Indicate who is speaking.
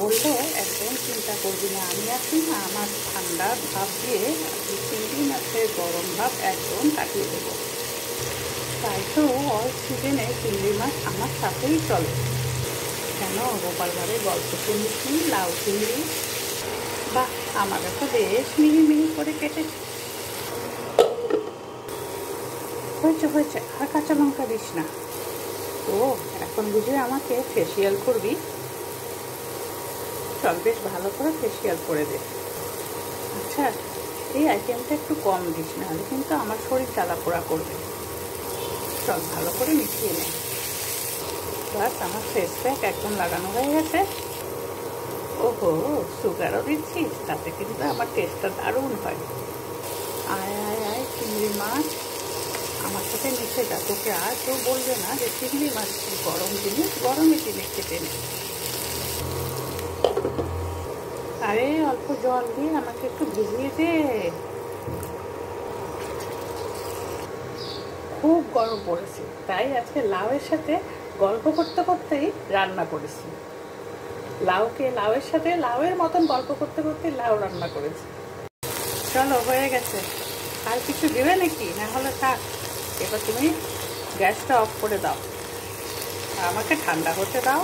Speaker 1: বললেও একদম চিন্তা করবি না। আমি আছি না, আমার ঠান্ডা ভাব দিয়ে চিংড়ি মাছের গরম ভাব একদম কাটিয়ে দেবো। তাই তো অল সিজনে চিংড়ি মাছ আমার সাথেই চলে। কেন গোপালবারে গল্প শুনেছি লাউ চিংড়ি, বাহ আমাকে তো বেশ মিহি মিহি করে কেটেছে। হয়েছে হয়েছে, আর কাঁচা লঙ্কা দিস না। ও এখন বুঝে আমাকে ফেসিয়াল করবি? চল বেশ ভালো করে ফেসিয়াল করে দে। আচ্ছা এই আইটেমটা একটু কম দিস, না হলে কিন্তু আমার শরীর জ্বালা পোড়া করবে। চল ভালো করে মিশিয়ে নে। বাস আমার ফেস প্যাক একদম লাগানো হয়ে গেছে। ওহো সুগারও দিচ্ছিস, তাতে কিন্তু আমার টেস্টটা দারুণ হয়। আয় আয় আয় চিংড়ি মাছ আমার সাথে মিশে যা। তোকে আর কেউ বলবে না যে চিংড়ি মাছ গরম জিনিস গরমে কিনে খেতে নেই। আরে অল্প জল দিয়ে আমাকে একটু ভিজিয়ে দে। খুব গরম পড়েছে, তাই আজকে লাউয়ের সাথে গল্প করতে করতেই রান্না করেছি। লাউয়ের সাথে লাউয়ের মতন গল্প করতে করতে লাউ রান্না করেছি। চলো হয়ে গেছে। আর কিছু দেবে নাকি? না হলে থাক। এবার তুমি গ্যাসটা অফ করে দাও, আমাকে ঠান্ডা হতে দাও।